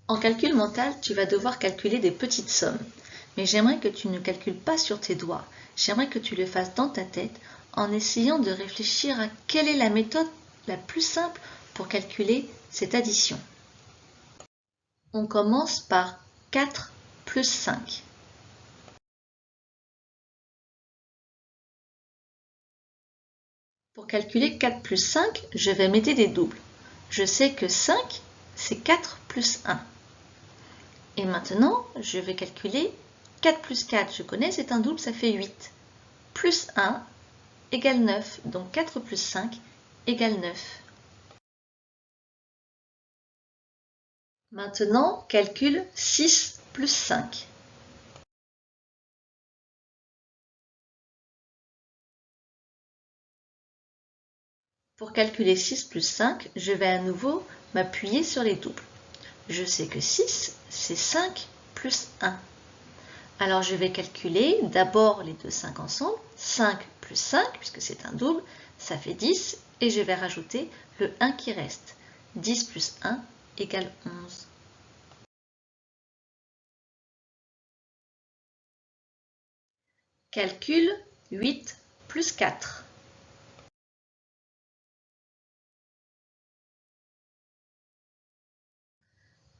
En calcul mental, tu vas devoir calculer des petites sommes. Mais j'aimerais que tu ne calcules pas sur tes doigts. J'aimerais que tu le fasses dans ta tête en essayant de réfléchir à quelle est la méthode la plus simple pour calculer cette addition. On commence par 4 plus 5. Pour calculer 4 plus 5, je vais mettre des doubles. Je sais que 5, c'est 4 plus 1. Et maintenant, je vais calculer 4 plus 4. Je connais, c'est un double, ça fait 8. Plus 1 égale 9. Donc 4 plus 5 égale 9. Maintenant, calcule 6 plus 5. Pour calculer 6 plus 5, je vais à nouveau m'appuyer sur les doubles. Je sais que 6, c'est 5 plus 1. Alors je vais calculer d'abord les deux 5 ensemble. 5 plus 5, puisque c'est un double, ça fait 10. Et je vais rajouter le 1 qui reste. 10 plus 1 égale 11. Calcule 8 plus 4.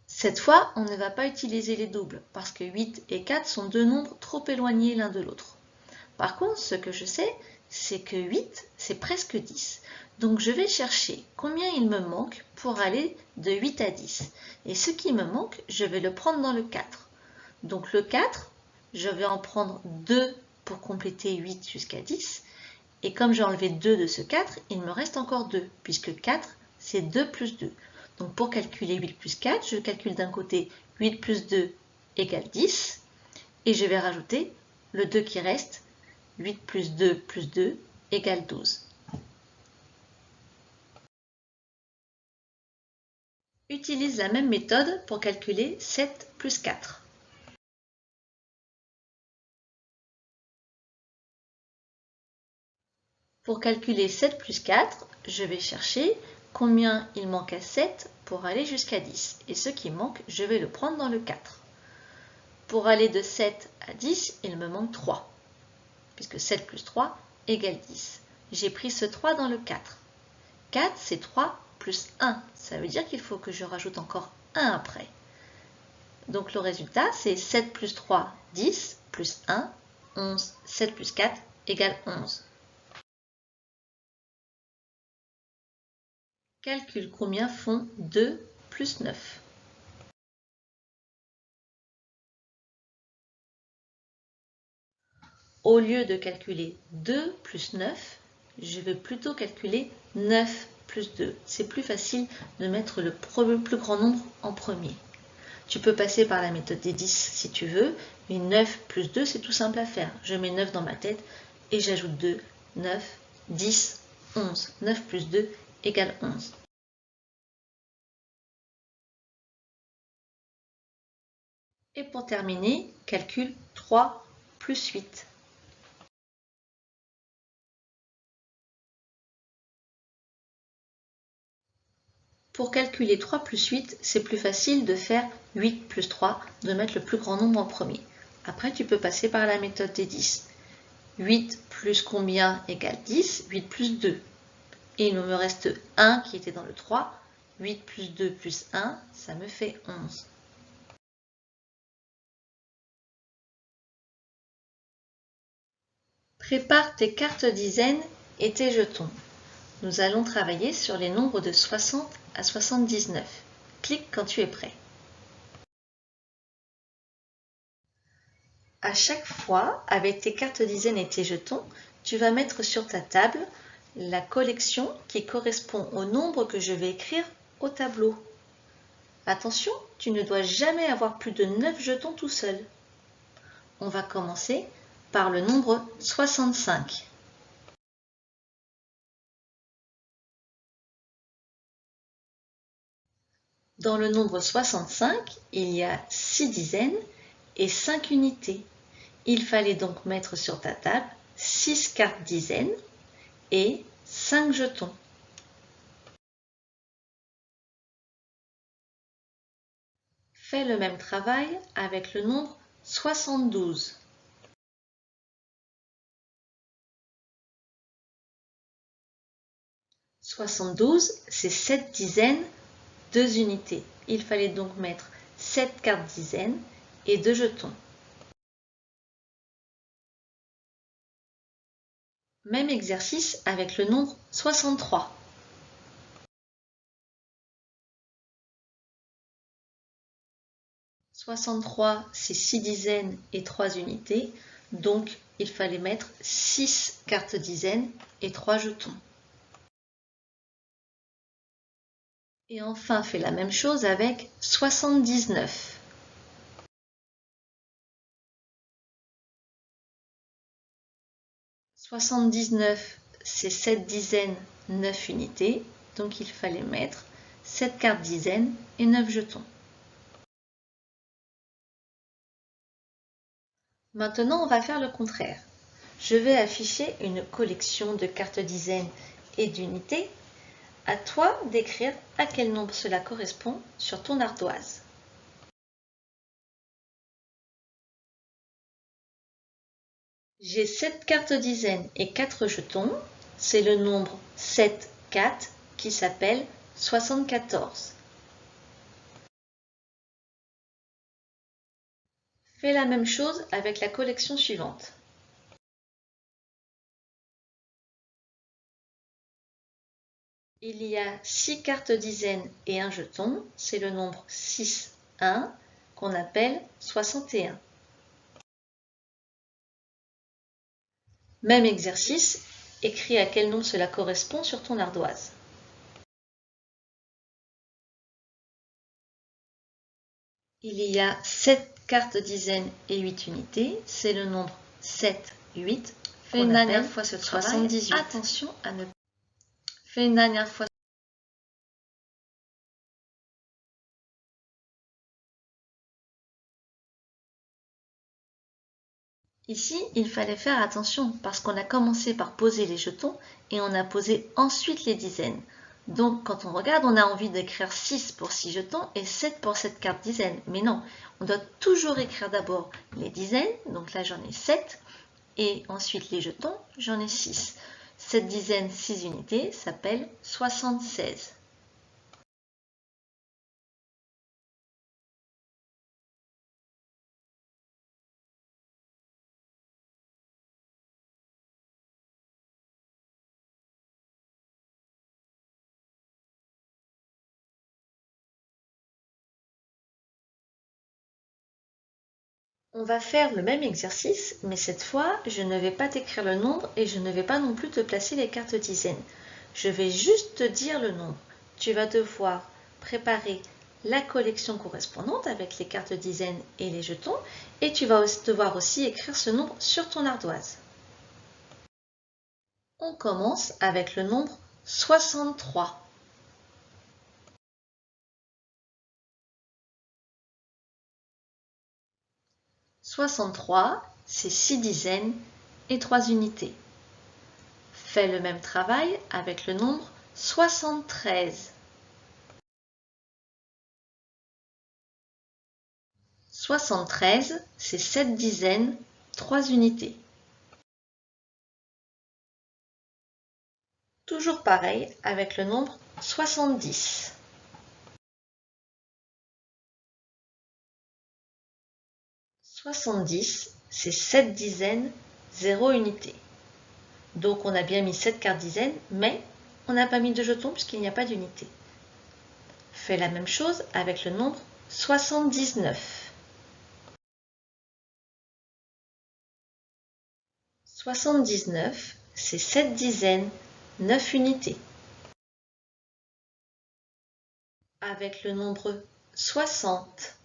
Cette fois, on ne va pas utiliser les doubles parce que 8 et 4 sont deux nombres trop éloignés l'un de l'autre. Par contre, ce que je sais, c'est que 8, c'est presque 10. Donc je vais chercher combien il me manque pour aller de 8 à 10. Et ce qui me manque, je vais le prendre dans le 4. Donc le 4, je vais en prendre 2 pour compléter 8 jusqu'à 10. Et comme j'ai enlevé 2 de ce 4, il me reste encore 2, puisque 4, c'est 2 plus 2. Donc pour calculer 8 plus 4, je calcule d'un côté 8 plus 2 égale 10, et je vais rajouter le 2 qui reste, 8 plus 2 égale 12. Utilise la même méthode pour calculer 7 plus 4. Pour calculer 7 plus 4, je vais chercher combien il manque à 7 pour aller jusqu'à 10. Et ce qui manque, je vais le prendre dans le 4. Pour aller de 7 à 10, il me manque 3, puisque 7 plus 3 égale 10. J'ai pris ce 3 dans le 4. 4, c'est 3 plus 1. Ça veut dire qu'il faut que je rajoute encore 1 après. Donc le résultat, c'est 7 plus 3, 10, plus 1, 11. 7 plus 4 égale 11. Calcule combien font 2 plus 9. Au lieu de calculer 2 plus 9, je vais plutôt calculer 9 plus 2. C'est plus facile de mettre le plus grand nombre en premier. Tu peux passer par la méthode des 10 si tu veux, mais 9 plus 2, c'est tout simple à faire. Je mets 9 dans ma tête et j'ajoute 2, 9, 10, 11. 9 plus 2 égale 11. Et pour terminer, calcule 3 plus 8. Pour calculer 3 plus 8, c'est plus facile de faire 8 plus 3, de mettre le plus grand nombre en premier. Après, tu peux passer par la méthode des 10. 8 plus combien égale 10? 8 plus 2. Et il me reste 1 qui était dans le 3. 8 plus 2 plus 1, ça me fait 11. Prépare tes cartes dizaines et tes jetons. Nous allons travailler sur les nombres de 60 à 79. Clique quand tu es prêt. À chaque fois, avec tes cartes dizaines et tes jetons, tu vas mettre sur ta table la collection qui correspond au nombre que je vais écrire au tableau. Attention, tu ne dois jamais avoir plus de 9 jetons tout seul. On va commencer par le nombre 65. Dans le nombre 65, il y a 6 dizaines et 5 unités. Il fallait donc mettre sur ta table 6 cartes dizaines et 5 jetons. Fais le même travail avec le nombre 72. 72, c'est 7 dizaines, 2 unités. Il fallait donc mettre 7 cartes dizaines et 2 jetons. Même exercice avec le nombre 63. 63, c'est 6 dizaines et 3 unités. Donc, il fallait mettre 6 cartes dizaines et 3 jetons. Et enfin, fais la même chose avec 79. 79, c'est 7 dizaines, 9 unités. Donc, il fallait mettre 7 cartes dizaines et 9 jetons. Maintenant, on va faire le contraire. Je vais afficher une collection de cartes dizaines et d'unités. À toi d'écrire à quel nombre cela correspond sur ton ardoise. J'ai 7 cartes dizaines et 4 jetons. C'est le nombre 7, 4 qui s'appelle 74. Fais la même chose avec la collection suivante. Il y a 6 cartes dizaines et un jeton, c'est le nombre 6, 1 qu'on appelle 61. Même exercice, écris à quel nombre cela correspond sur ton ardoise. Il y a 7 cartes dizaines et 8 unités, c'est le nombre 7, 8. Fais une dernière fois ce travail. 78. Attention à ne pas. Fais une dernière fois. Ici, il fallait faire attention parce qu'on a commencé par poser les jetons et on a posé ensuite les dizaines. Donc quand on regarde, on a envie d'écrire 6 pour 6 jetons et 7 pour cette carte dizaine. Mais non, on doit toujours écrire d'abord les dizaines, donc là j'en ai 7, et ensuite les jetons, j'en ai 6. 7 dizaines, 6 unités s'appelle 76. On va faire le même exercice, mais cette fois, je ne vais pas t'écrire le nombre et je ne vais pas non plus te placer les cartes dizaines. Je vais juste te dire le nombre. Tu vas devoir préparer la collection correspondante avec les cartes dizaines et les jetons et tu vas devoir aussi écrire ce nombre sur ton ardoise. On commence avec le nombre 63. 63, c'est 6 dizaines et 3 unités. Fais le même travail avec le nombre 73. 73, c'est 7 dizaines, 3 unités. Toujours pareil avec le nombre 70. 70, c'est 7 dizaines, 0 unités. Donc on a bien mis 7 cartes dizaines, mais on n'a pas mis de jetons puisqu'il n'y a pas d'unité. Fais la même chose avec le nombre 79. 79, c'est 7 dizaines, 9 unités. Avec le nombre 60.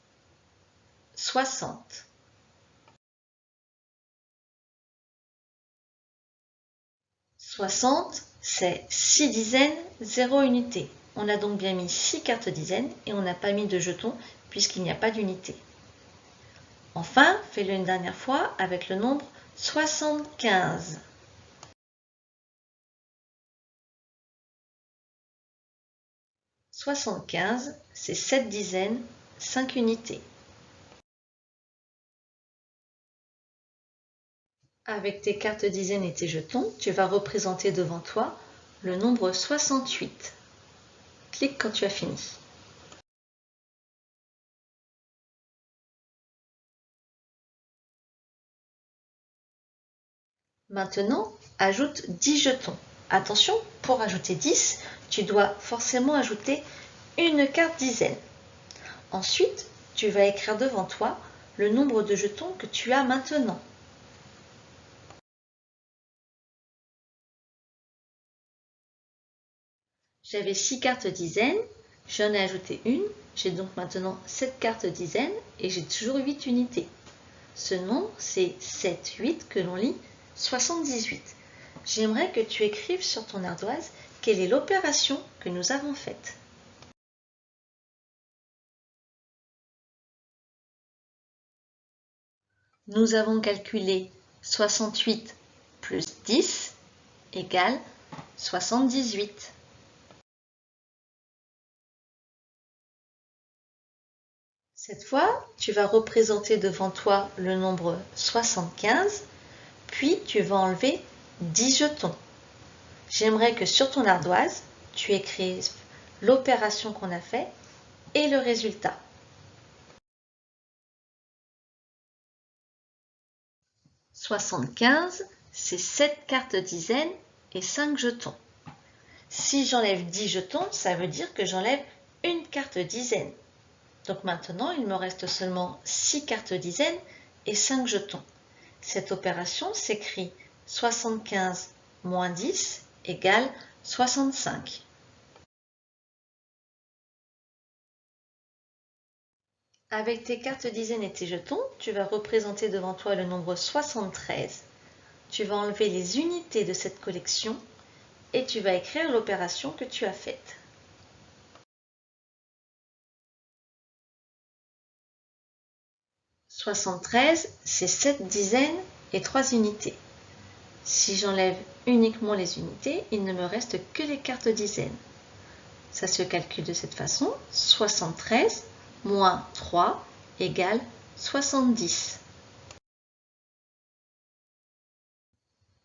60. 60, c'est 6 dizaines, 0 unité. On a donc bien mis 6 cartes dizaines et on n'a pas mis de jetons puisqu'il n'y a pas d'unité. Enfin, fais-le une dernière fois avec le nombre 75. 75, c'est 7 dizaines, 5 unités. Avec tes cartes dizaines et tes jetons, tu vas représenter devant toi le nombre 68. Clique quand tu as fini. Maintenant, ajoute 10 jetons. Attention, pour ajouter 10, tu dois forcément ajouter une carte dizaine. Ensuite, tu vas écrire devant toi le nombre de jetons que tu as maintenant. J'avais 6 cartes dizaines, j'en ai ajouté une, j'ai donc maintenant 7 cartes dizaines et j'ai toujours 8 unités. Ce nombre, c'est 7, 8 que l'on lit 78. J'aimerais que tu écrives sur ton ardoise quelle est l'opération que nous avons faite. Nous avons calculé 68 plus 10 égale 78. Cette fois, tu vas représenter devant toi le nombre 75, puis tu vas enlever 10 jetons. J'aimerais que sur ton ardoise, tu écrives l'opération qu'on a faite et le résultat. 75, c'est 7 cartes dizaines et 5 jetons. Si j'enlève 10 jetons, ça veut dire que j'enlève une carte dizaine. Donc maintenant, il me reste seulement 6 cartes dizaines et 5 jetons. Cette opération s'écrit 75 moins 10 égale 65. Avec tes cartes dizaines et tes jetons, tu vas représenter devant toi le nombre 73. Tu vas enlever les unités de cette collection et tu vas écrire l'opération que tu as faite. 73, c'est 7 dizaines et 3 unités. Si j'enlève uniquement les unités, il ne me reste que les cartes dizaines. Ça se calcule de cette façon. 73 moins 3 égale 70.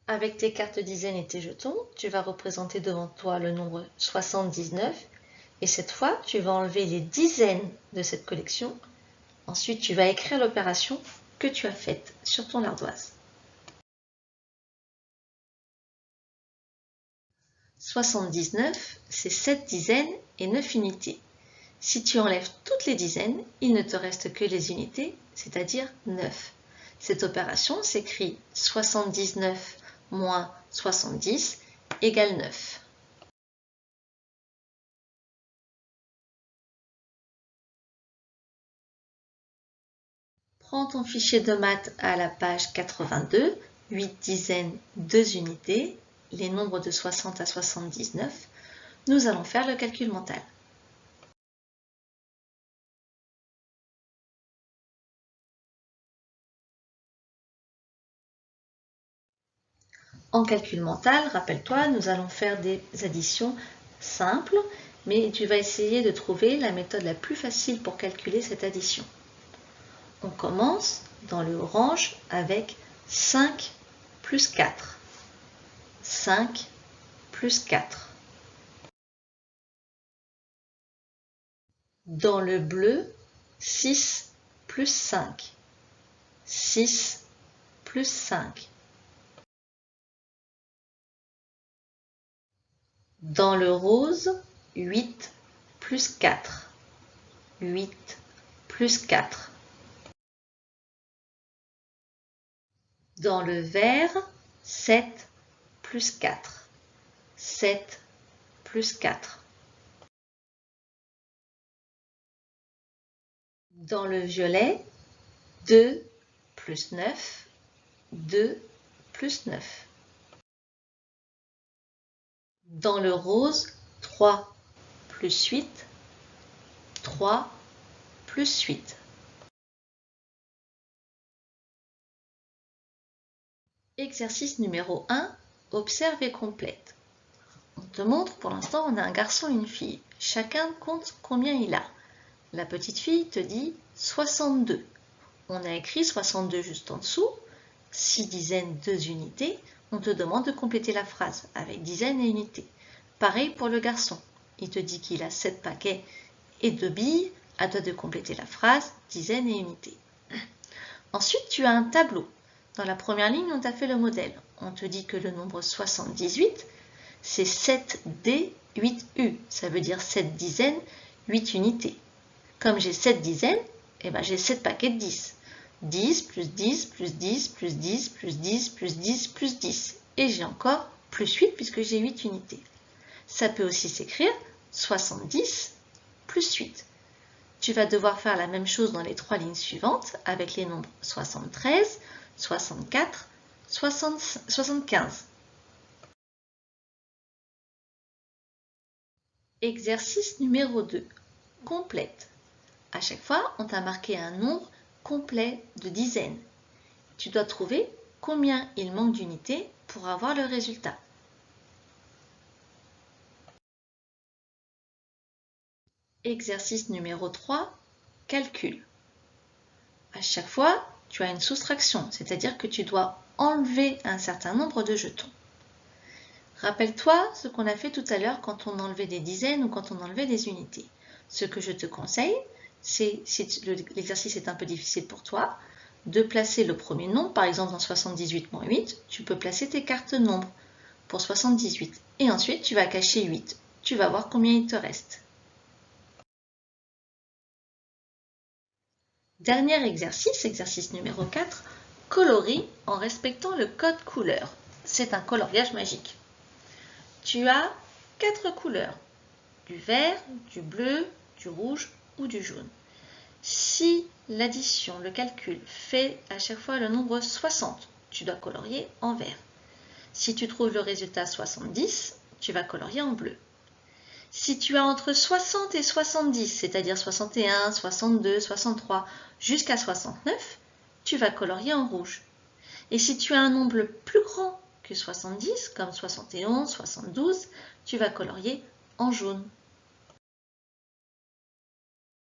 Avec tes cartes dizaines et tes jetons, tu vas représenter devant toi le nombre 79. Et cette fois, tu vas enlever les dizaines de cette collection. Ensuite, tu vas écrire l'opération que tu as faite sur ton ardoise. 79, c'est 7 dizaines et 9 unités. Si tu enlèves toutes les dizaines, il ne te reste que les unités, c'est-à-dire 9. Cette opération s'écrit 79 moins 70 égale 9. Prends ton fichier de maths à la page 82, 8 dizaines, 2 unités, les nombres de 60 à 79. Nous allons faire le calcul mental. En calcul mental, rappelle-toi, nous allons faire des additions simples, mais tu vas essayer de trouver la méthode la plus facile pour calculer cette addition. On commence dans le orange avec 5 plus 4. 5 plus 4. Dans le bleu, 6 plus 5. 6 plus 5. Dans le rose, 8 plus 4. 8 plus 4. Dans le vert, 7 plus 4. 7 plus 4. Dans le violet, 2 plus 9. 2 plus 9. Dans le rose, 3 plus 8. 3 plus 8. Exercice numéro 1, observe et complète. On te montre, pour l'instant, on a un garçon et une fille. Chacun compte combien il a. La petite fille te dit 62. On a écrit 62 juste en dessous. 6 dizaines, 2 unités. On te demande de compléter la phrase avec dizaines et unités. Pareil pour le garçon. Il te dit qu'il a 7 paquets et 2 billes. À toi de compléter la phrase, dizaines et unités. Ensuite, tu as un tableau. Dans la première ligne, on t'a fait le modèle. On te dit que le nombre 78, c'est 7D, 8U. Ça veut dire 7 dizaines, 8 unités. Comme j'ai 7 dizaines, j'ai 7 paquets de 10. 10 plus 10 plus 10 plus 10 plus 10 plus 10 plus 10. Et j'ai encore plus 8 puisque j'ai 8 unités. Ça peut aussi s'écrire 70 plus 8. Tu vas devoir faire la même chose dans les 3 lignes suivantes avec les nombres 73, 64, 75. Exercice numéro 2. Complète. À chaque fois, on t'a marqué un nombre complet de dizaines. Tu dois trouver combien il manque d'unités pour avoir le résultat. Exercice numéro 3. Calcul. À chaque fois, tu as une soustraction, c'est-à-dire que tu dois enlever un certain nombre de jetons. Rappelle-toi ce qu'on a fait tout à l'heure quand on enlevait des dizaines ou quand on enlevait des unités. Ce que je te conseille, c'est, si l'exercice est un peu difficile pour toi, de placer le premier nombre, par exemple dans 78 moins 8, tu peux placer tes cartes nombres pour 78. Et ensuite, tu vas cacher 8. Tu vas voir combien il te reste. Dernier exercice, exercice numéro 4, colorie en respectant le code couleur. C'est un coloriage magique. Tu as 4 couleurs, du vert, du bleu, du rouge ou du jaune. Si l'addition, le calcul, fait à chaque fois le nombre 60, tu dois colorier en vert. Si tu trouves le résultat 70, tu vas colorier en bleu. Si tu as entre 60 et 70, c'est-à-dire 61, 62, 63, jusqu'à 69, tu vas colorier en rouge. Et si tu as un nombre plus grand que 70, comme 71, 72, tu vas colorier en jaune.